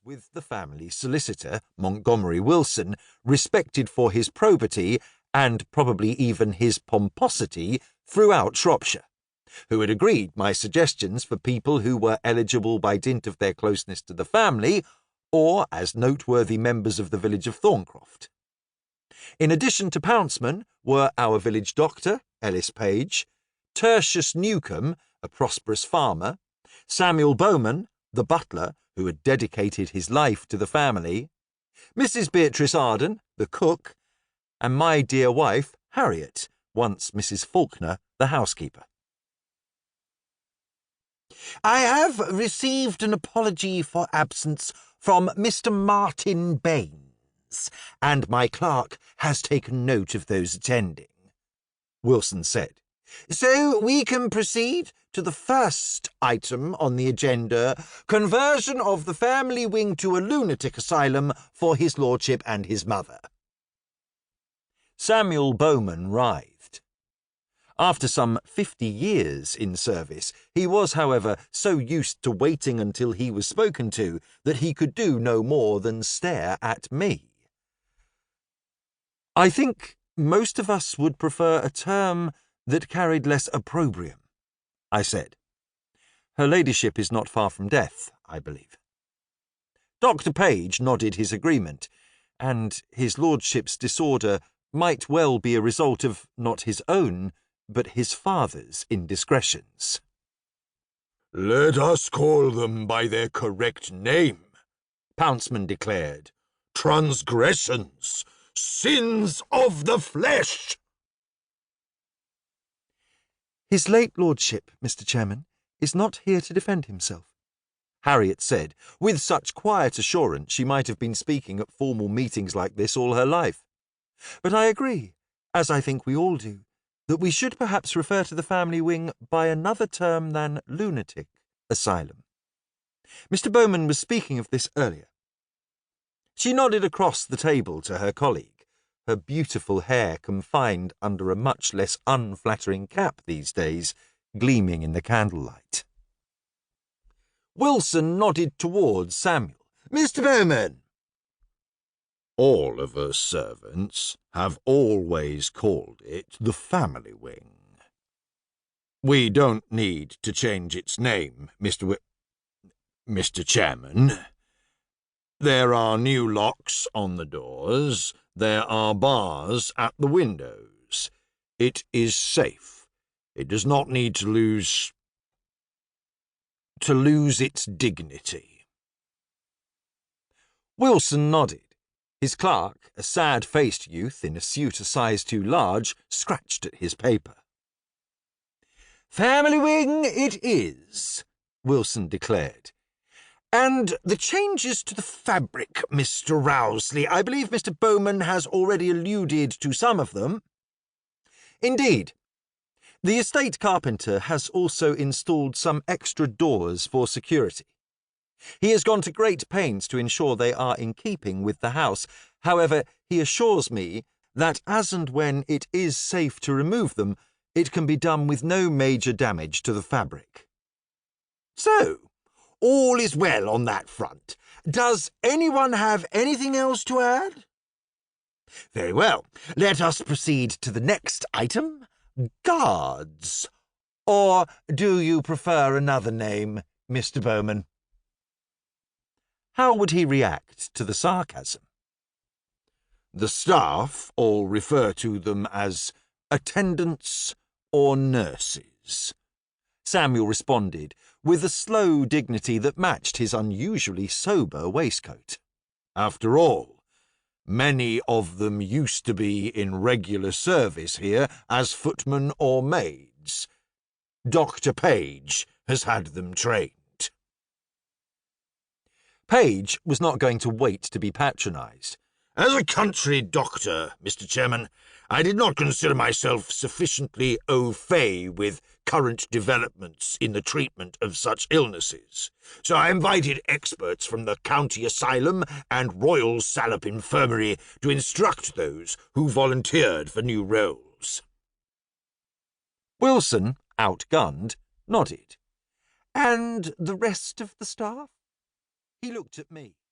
with the family solicitor, Montgomery Wilson, respected for his probity and probably even his pomposity throughout Shropshire, who had agreed my suggestions for people who were eligible by dint of their closeness to the family or as noteworthy members of the village of Thorncroft. In addition to Pounceman were our village doctor, Ellis Page, Tertius Newcombe, a prosperous farmer, Samuel Bowman, the butler, who had dedicated his life to the family, Mrs. Beatrice Arden, the cook, and my dear wife, Harriet, once Mrs. Faulkner, the housekeeper. "I have received an apology for absence from Mr. Martin Baines, and my clerk has taken note of those attending," Wilson said. "So we can proceed to the first item on the agenda, conversion of the family wing to a lunatic asylum for his lordship and his mother." Samuel Bowman writhed. After some 50 years in service, he was, however, so used to waiting until he was spoken to that he could do no more than stare at me. "I think most of us would prefer a term that carried less opprobrium," I said. "Her ladyship is not far from death, I believe." Dr. Page nodded his agreement, and his lordship's disorder might well be a result of not his own, but his father's indiscretions. "Let us call them by their correct name," Pounceman declared. "Transgressions, sins of the flesh." "His late lordship, Mr. Chairman, is not here to defend himself," Harriet said, with such quiet assurance she might have been speaking at formal meetings like this all her life. "But I agree, as I think we all do, that we should perhaps refer to the family wing by another term than lunatic asylum. Mr. Bowman was speaking of this earlier." She nodded across the table to her colleague, her beautiful hair confined under a much less unflattering cap these days, gleaming in the candlelight. Wilson nodded towards Samuel. "Mr. Bowman." "All of us servants have always called it the family wing. We don't need to change its name, Mr. Chairman. There are new locks on the doors. There are bars at the windows. It is safe. It does not need to lose its dignity." Wilson nodded. His clerk, a sad-faced youth in a suit a size too large, scratched at his paper. "Family wing it is," Wilson declared. "And the changes to the fabric, Mr. Rowsley, I believe Mr. Bowman has already alluded to some of them." "Indeed. The estate carpenter has also installed some extra doors for security. He has gone to great pains to ensure they are in keeping with the house. However, he assures me that as and when it is safe to remove them, it can be done with no major damage to the fabric." "So, all is well on that front. Does anyone have anything else to add? Very well. Let us proceed to the next item. Guards. Or do you prefer another name, Mr. Bowman?" How would he react to the sarcasm? "The staff all refer to them as attendants or nurses," Samuel responded, with a slow dignity that matched his unusually sober waistcoat. "After all, many of them used to be in regular service here as footmen or maids. Dr. Page has had them trained." Page was not going to wait to be patronised. "As a country doctor, Mr. Chairman, I did not consider myself sufficiently au fait with current developments in the treatment of such illnesses, so I invited experts from the County Asylum and Royal Salop Infirmary to instruct those who volunteered for new roles." Wilson, outgunned, nodded. "And the rest of the staff?" He looked at me.